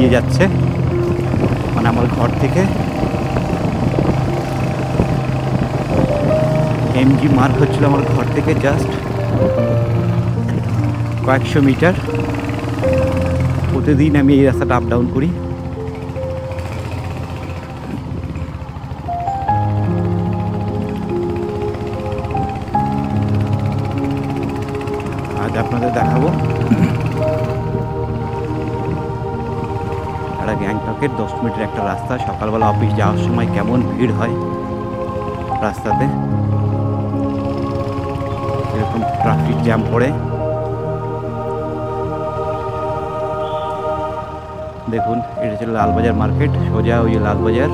দিয়ে যাচ্ছে, মানে আমার ঘর থেকে এমজি মার্গ হচ্ছিল আমার ঘর থেকে জাস্ট কয়েকশো মিটার। প্রতিদিন আমি এই রাস্তাটা আপ ডাউন করি। আজ আপনাদের দেখাবো একটা গ্যাংটকের 10 মিনিটের একটা রাস্তা। সকালবেলা অফিস যাওয়ার সময় কেমন ভিড় হয় রাস্তাতে, এরকম ট্রাফিক জ্যাম পড়ে। দেখুন, এটা ছিল লালবাজার মার্কেট, সোজা ওই লালবাজার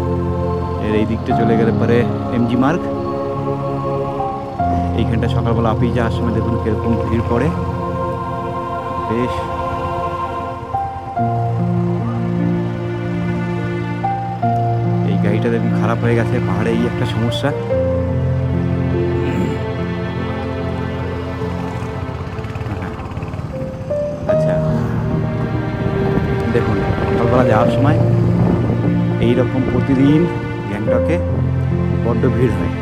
এর এই দিকটা চলে গেলে পরে এমজি মার্গ। এইখানটা সকালবেলা অফিস যাওয়ার সময় দেখুন কীরকম ভিড় পড়ে। বেশ এই গাড়িটা দেখুন খারাপ হয়ে গেছে, পাহাড়ে এই একটা সমস্যা। আচ্ছা দেখুন, সকালবেলা যাওয়ার সময় এইরকম প্রতিদিন গ্যাংটকে বড্ড ভিড় হয়।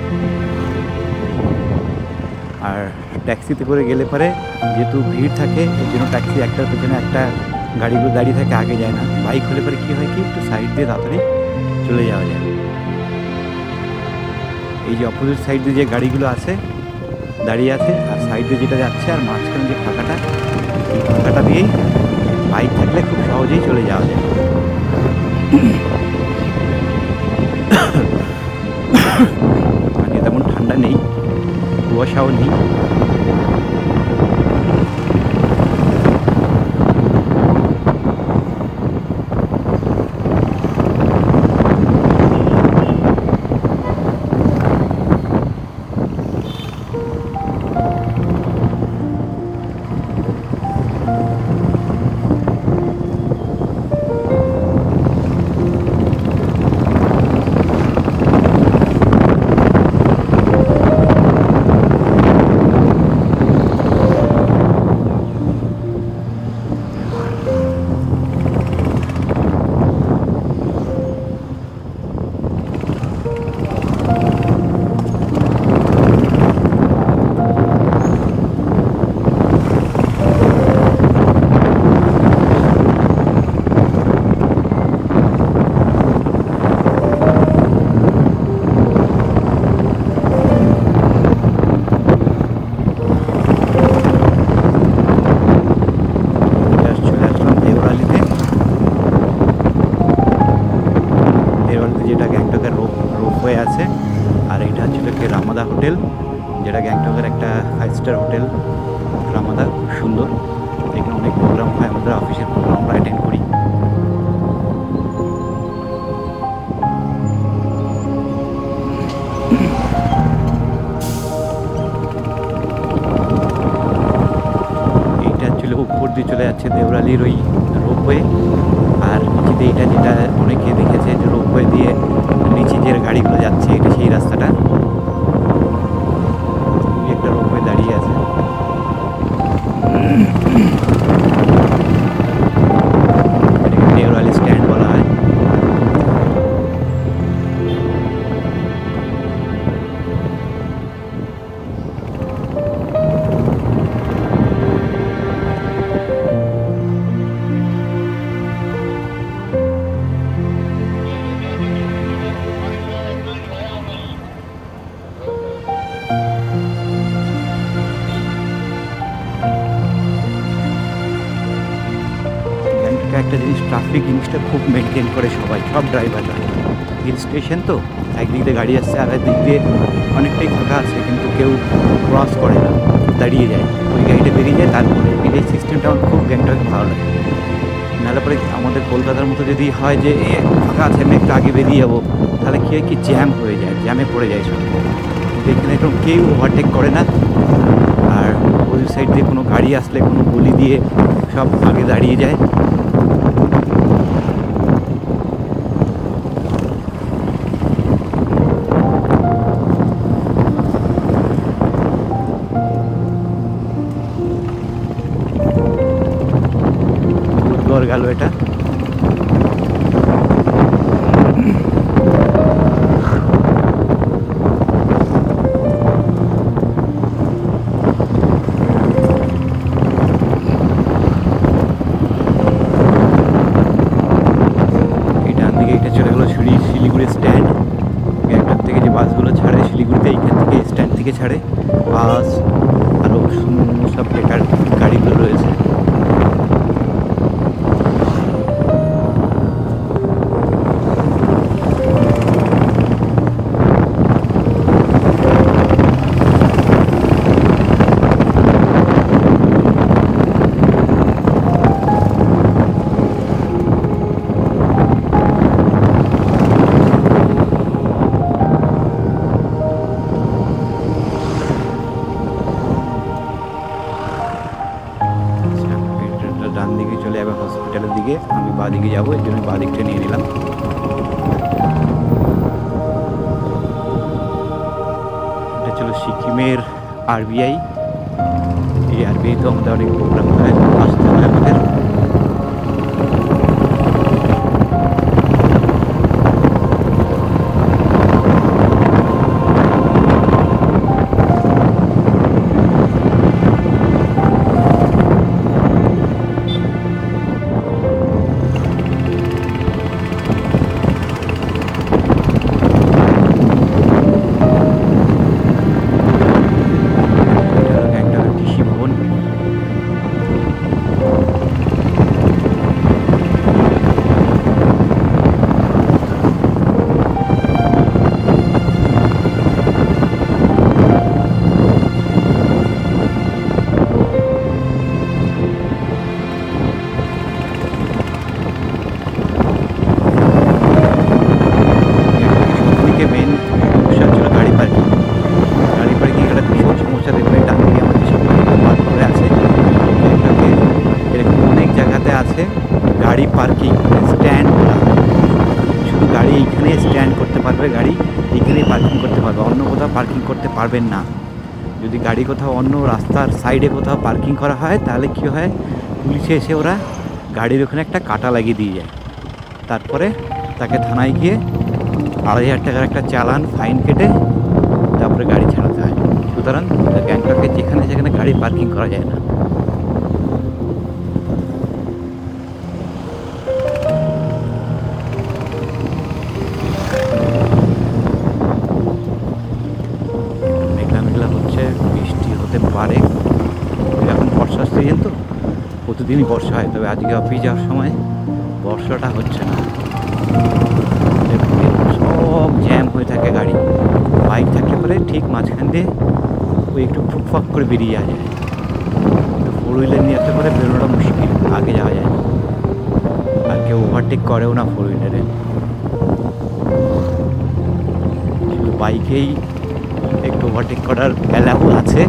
আর ট্যাক্সিতে করে গেলে পরে যেহেতু ভিড় থাকে এর জন্য ট্যাক্সি একটার পেছনে একটা গাড়িগুলো দাঁড়িয়ে থাকে, আগে যায় না। বাইক হলে পরে কী হয় কি, একটু সাইড দিয়ে তাড়াতাড়ি চলে যাওয়া যায়। এই যে অপোজিট সাইড দিয়ে যে গাড়িগুলো আছে দাঁড়িয়ে আছে, আর সাইড দিয়ে যেটা যাচ্ছে, আর মাঝখানে যে ফাঁকাটা, এই ফাঁকাটা দিয়েই বাইক থাকলে খুব সহজেই চলে যাওয়া যায়। আজকে তেমন ঠান্ডা নেই, কুয়াশাও নেই। যেটা গ্যাংটকের রোপওয়ে আছে, আর এটা ছিল কি রামাদা হোটেল, যেটা গ্যাংটকের একটা 5 স্টার হোটেল। রামাদা খুব সুন্দর, এখানে অনেক প্রোগ্রাম হয়, আমাদের অফিসের প্রোগ্রাম আমরা অ্যাটেন্ড করি। এইটা ছিল উপর দিয়ে চলে যাচ্ছে দেওরালির ওই রোপওয়ে, আর নিচে এইটা যেটা অনেকে দেখেছে যে রোপওয়ে দিয়ে নিচে যে গাড়িগুলো যাচ্ছে, এটা সেই রাস্তাটা। একটা রোপওয়ে দাঁড়িয়ে আছে। এটাকে দেওরালি স্ট্যান্ড বলা হয়। একটা জিনিস, ট্রাফিক জিনিসটা খুব মেনটেন করে সবাই, সব ড্রাইভাররা। হিল স্টেশন তো, একদিক দিয়ে গাড়ি আসছে আর একদিক দিয়ে অনেকটাই ফাঁকা আছে, কিন্তু কেউ ক্রস করে না, দাঁড়িয়ে যায়, ওই গাড়িটা বেরিয়ে যায় তারপরে। এই সিস্টেমটা আমার খুব গ্যাংটকে ভালো লাগে। নাহলে পরে আমাদের কলকাতার মতো যদি হয় যে ফাঁকা আছে, আমি একটু আগে বেরিয়ে যাবো, তাহলে কী হয় কি, জ্যাম হয়ে যায়, জ্যামে পড়ে যায় সব। এখানে একদম কেউ ওভারটেক করে না, আর ওই সাইড দিয়ে কোনো গাড়ি আসলে কোনো গলি দিয়ে সব আগে দাঁড়িয়ে যায়। গেল এটা হসপিটালের দিকে, আমি বাঁ দিকে যাবো, এর জন্য বাঁ দিকটা নিয়ে নিলাম। এটা ছিল সিকিমের আরবিআই। এই আরবিআই তো আমাদের অনেক প্রোগ্রাম হয়, আসতে হয় আমাদের। গাড়ি পার্কিং স্ট্যান্ড, শুধু গাড়ি এইখানে স্ট্যান্ড করতে পারবে, গাড়ি এইখানেই পার্কিং করতে পারবে, অন্য কোথাও পার্কিং করতে পারবেন না। যদি গাড়ি কোথাও অন্য রাস্তার সাইডে কোথাও পার্কিং করা হয় তাহলে কী হয়, পুলিশে এসে ওরা গাড়ির ওখানে একটা কাটা লাগিয়ে দিয়ে যায়, তারপরে তাকে থানায় গিয়ে 2,500 টাকার একটা চালান ফাইন কেটে তারপরে গাড়ি ছাড়াতে হয়। সুতরাং গ্যাংটকে যেখানে যেখানে গাড়ি পার্কিং করা যায় না। বৃষ্টি হতে পারে, এখন বর্ষার সিজন তো, প্রতিদিনই বর্ষা হয়, তবে আজকে অফিস যাওয়ার সময় বর্ষাটা হচ্ছে না। সব জ্যাম হয়ে থাকে গাড়ি, বাইক থাকলে পরে ঠিক মাঝখান দিয়ে ওই একটু ফুকফাক করে বেরিয়ে যাওয়া যায়। 4 হুইলার নিয়ে আসতে পারে বেরোনোটা মুশকিল, আগে যাওয়া যায় না, আর কেউ ওভারটেক করেও না 4 হুইলারে, বাইকেই একটু ওভারটেক করার অ্যালাউ আছে,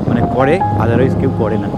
মানে করে, আদারওয়াইজ কেউ করে না।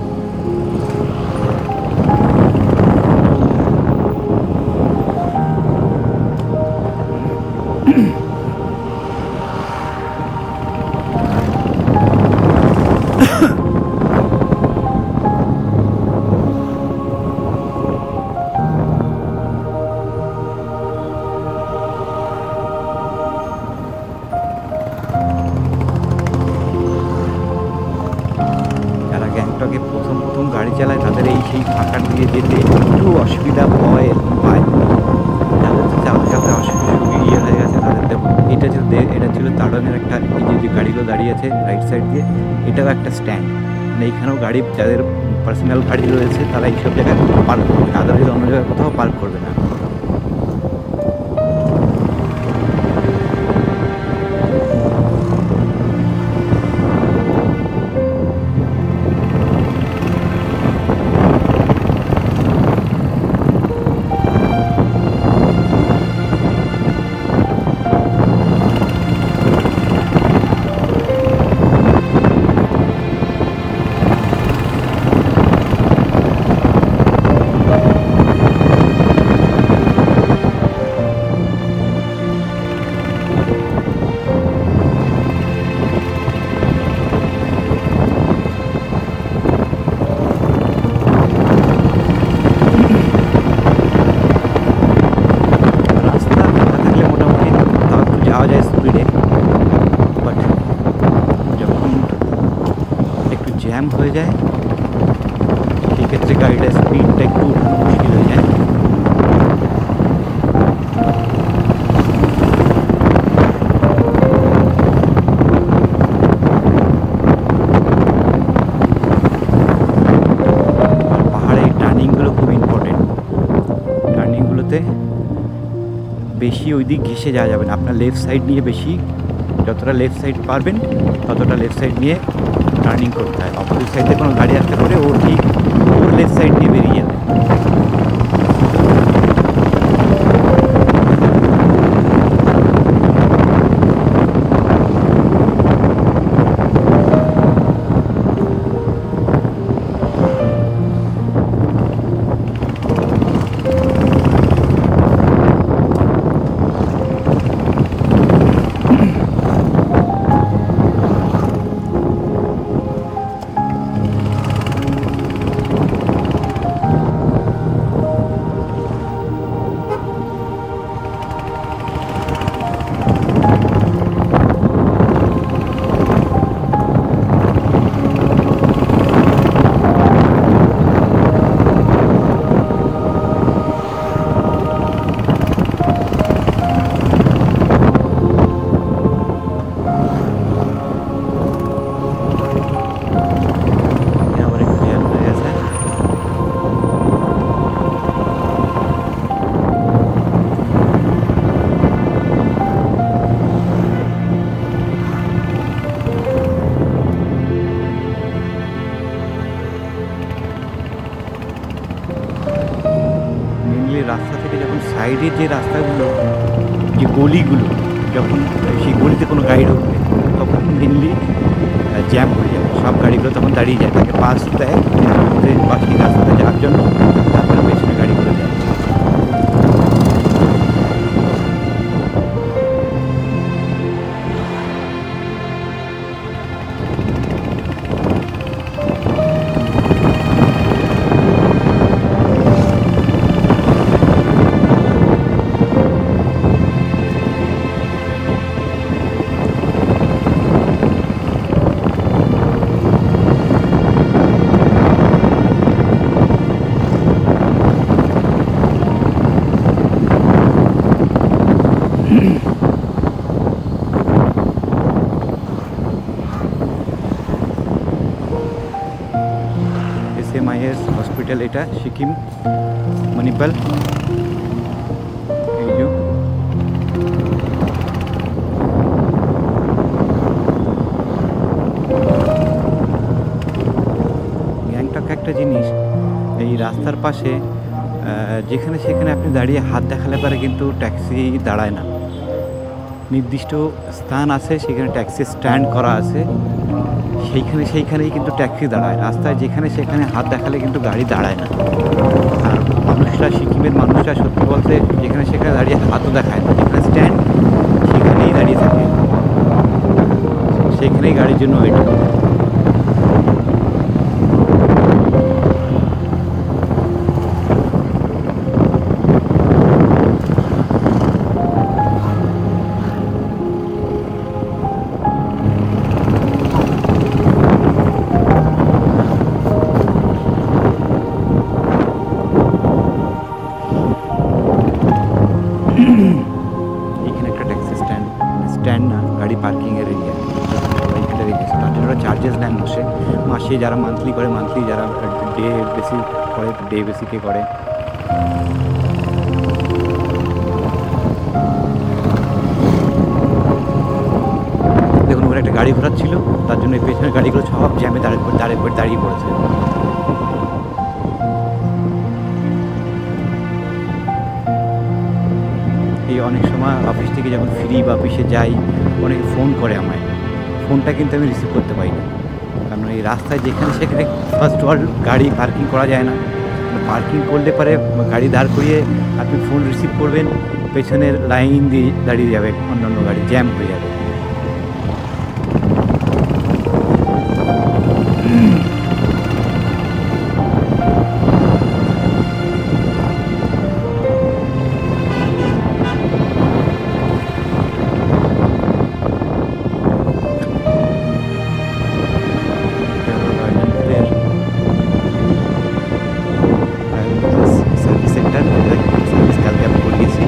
প্রথম গাড়ি চালায় তাদের এই সেই ফাঁকা দিয়ে যেতে একটু অসুবিধা পায়, যাদের তো চালাতে চালাতে অসুবিধা ইয়ে হয়ে গেছে তাদের। দেখুন এটা ছিল তাড়নের একটা, এই যে গাড়িগুলো দাঁড়িয়ে আছে রাইট সাইড দিয়ে, এটাও একটা স্ট্যান্ড, মানে এইখানেও গাড়ি, যাদের পার্সোনাল গাড়ি রয়েছে তারা এইসব জায়গায় পার্ক করবে না, আদারওয়াইজ অন্য জায়গায় কোথাও পার্ক করবে না। জ্যাম হয়ে যায় সেক্ষেত্রে গাড়িটার স্পিডটা একটু মুশকিল হয়ে যায়। পাহাড়ের টার্নিংগুলো খুব ইম্পর্টেন্ট, টার্নিংগুলোতে বেশি ওই দিক ঘেঁষে যাওয়া যাবে না, আপনার লেফট সাইড নিয়ে বেশি, যতটা লেফট সাইড পারবেন ততটা লেফট সাইড নিয়ে টার্নিং করতে হয়। অপোজিট সাইডে কোনো গাড়ি আসতে পারে, ও ঠিক ওর লেফট সাইড দিয়ে বেরিয়ে যাবে। সাইডের যে রাস্তাগুলো, যে গলিগুলো, যখন সেই গলিতে কোনো গাড়ি ঢুকবে তখন মেনলি জ্যাম হয়ে যাবে, সব গাড়িগুলো তখন দাঁড়িয়ে যায়, তাকে পাস দেয় বা সেই রাস্তাতে যাওয়ার জন্য, তারপরে পেছনে গাড়িগুলো যায়। SMIS হসপিটাল, এটা সিকিম মণিপাল। এই যে গ্যাংটক একটা জিনিস, এই রাস্তার পাশে যেখানে সেখানে আপনি দাঁড়িয়ে হাত দেখালে পারে কিন্তু ট্যাক্সি দাঁড়ায় না। নির্দিষ্ট স্থান আছে, সেখানে ট্যাক্সি স্ট্যান্ড করা আছে, সেইখানেই কিন্তু ট্যাক্সি দাঁড়ায়। রাস্তায় যেখানে সেখানে হাত দেখালে কিন্তু গাড়ি দাঁড়ায় না। আর মানুষরা, সিকিমের মানুষরা সত্যি বলতে যেখানে সেখানে দাঁড়িয়ে হাতও দেখায় না, যেখানে স্ট্যান্ড সেখানেই দাঁড়িয়ে থাকে, সেখানেই গাড়ির জন্য ওয়েট করে। এখানে একটা ট্যাক্সি স্ট্যান্ড না, গাড়ি পার্কিংয়ের এরিয়া, এখানে রেখেছে। তার জন্য চার্জেস নেন মাসে যারা মান্থলি করে মান্থলি, যারা ডে বেসি করে ডে বেসিকে করে। দেখুন ওখানে একটা গাড়ি ঘোরাচ্ছিল, তার জন্য এই পেছনের গাড়িগুলো সব জ্যামে দাঁড়িয়ে পড়েছে। এই অনেক সময় অফিস থেকে যখন ফ্রি বা অফিসে যাই, অনেকে ফোন করে আমায়, ফোনটা কিন্তু আমি রিসিভ করতে পারি না, কারণ এই রাস্তায় যেখানে সেখানে ফার্স্ট অল গাড়ি পার্কিং করা যায় না। পার্কিং করলে পরে গাড়ি দাঁড় করিয়ে আপনি ফোন রিসিভ করবেন, পেছনের লাইন দিয়ে দাঁড়িয়ে যাবে অন্যান্য গাড়ি, জ্যাম হয়ে যাবে। সার্ভিস সেন্টার, সার্ভিস কালকে আমি করিয়েছি।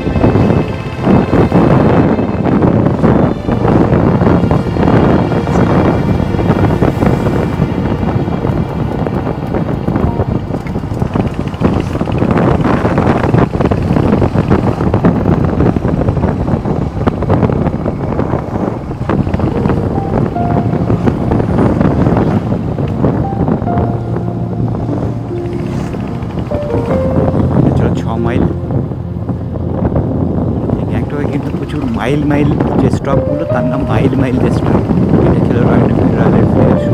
মাইল গ্যাংটকে কিন্তু প্রচুর মাইল যে স্টপগুলো, তার নাম মাইল যে স্টপ। এটা ছিল রয়্যাল ফেডারেলের flight show,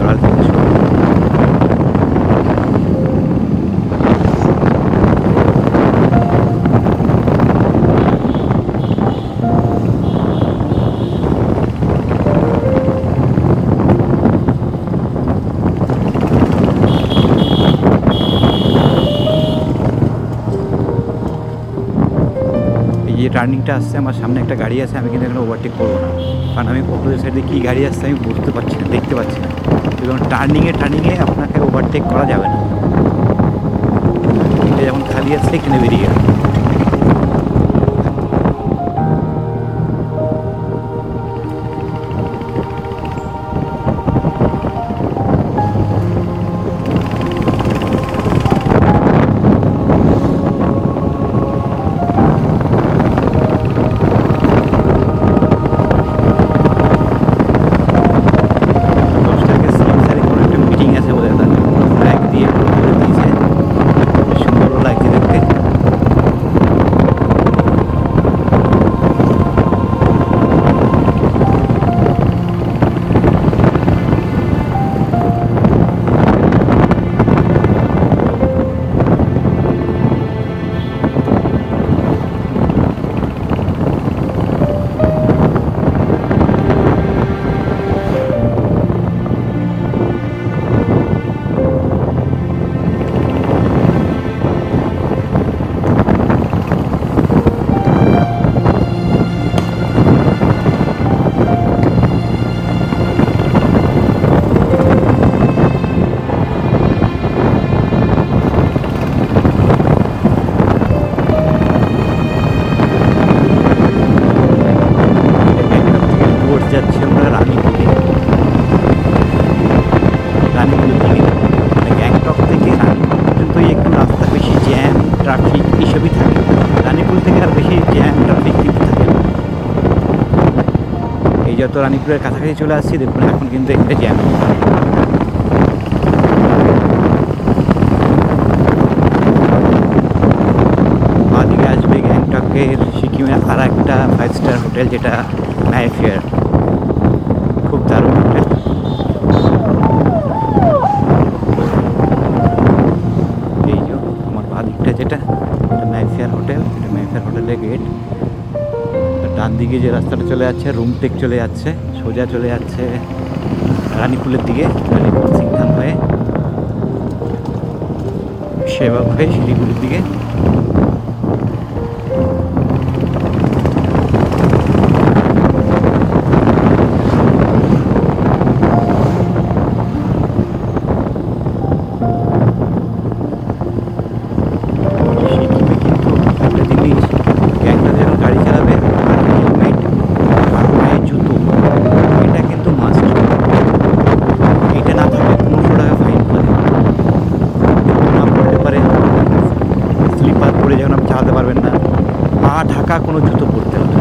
royal flight show. যে টার্নিংটা আসছে, আমার সামনে একটা গাড়ি আছে, আমি কিন্তু এখানে ওভারটেক করবো না, কারণ আমি অপোজিট সাইডে কী গাড়ি আসছে আমি বুঝতে পারছি না, দেখতে পাচ্ছি না। এবং টার্নিংয়ে আপনাকে ওভারটেক করা যাবে না। এটা যেমন খালি আসছে এখানে বেরিয়ে গেল। রানীপুরের কাছাকাছি চলে আসছি। দেখুন এখন কিন্তু এখানে জ্যাম। বাদিকে আসবে গ্যাংটকের সিকিমের আর একটা 5 স্টার হোটেল, যেটা ম্যাফেয়ার। খুব দারুণ হোটেল। এই যে আমার বাদিকটা যেটা ম্যাফেয়ার হোটেল, এটা ম্যাফেয়ার হোটেলের গেট। ডান দিকে যে রাস্তাটা চলে যাচ্ছে রুমটেক চলে যাচ্ছে, সোজা চলে যাচ্ছে রানীপুলের দিকে, রানীপুর সিংথাং হয়ে সেবক হয়ে শিলিগুড়ির দিকে। সিকিমে কিন্তু একটা জিনিস, গ্যাংটকে যখন গাড়ি চালাবে হেলমেট আর পায়ে জুতো, এটা কিন্তু মাস্ট। এটা না থাকলে 1500 টাকা ফাইন করে। না পড়তে পারে, স্লিপার পরে যখন আপনি চালাতে পারবেন না, পা ঢাকা কোনো জুতো পরতে হবে।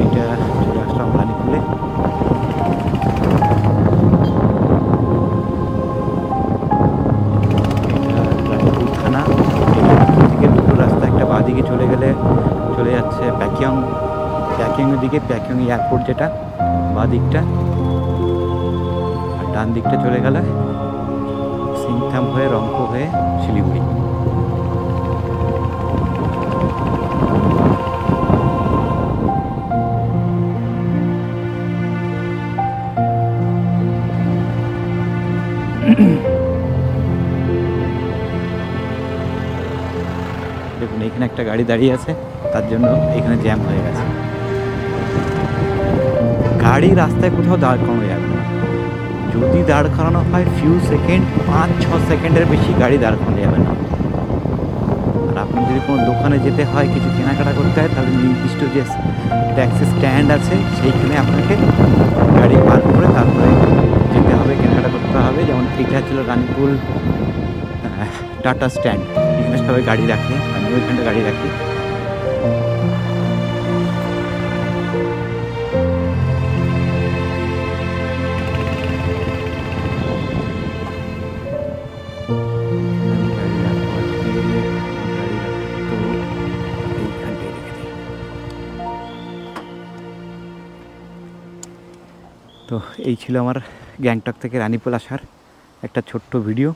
এটা চলে আসলাম রানীপুরে। এটা রানীপুর থানা। থেকে দুটো রাস্তা, একটা বাঁদিকে চলে গেলে চলে যাচ্ছে প্যাকিংয়ের দিকে, প্যাকিং এয়ারপোর্ট যেটা বাঁ দিকটা, আর ডান দিকটা চলে গেলে সিংথাম হয়ে রংপো হয়ে শিলিগুড়ি। দেখুন এখানে একটা গাড়ি দাঁড়িয়ে আছে, তার জন্য এখানে জ্যাম হয়ে গেছে। গাড়ি রাস্তায় কোথাও দাঁড় করানো যাবে না। যদি দাঁড় করানো হয় ফিউ সেকেন্ড, 5-6 সেকেন্ডের বেশি গাড়ি দাঁড় করানো যাবে না। আর আপনি যদি কোনো দোকানে যেতে হয়, কিছু কেনাকাটা করতে হয়, তাহলে নির্দিষ্ট যে ট্যাক্সি স্ট্যান্ড আছে সেইখানে আপনাকে গাড়ি পার্ক করে তারপরে যেতে হবে, কেনাকাটা করতে হবে। যেমন এটা ছিল রানীপুর টাটা স্ট্যান্ড, এখানে সবাই গাড়ি রাখে, আমি ওইখানটা গাড়ি রাখি। তো এই ছিল আমার গ্যাংটক থেকে রানীপুর আসার একটা ছোট্ট ভিডিও।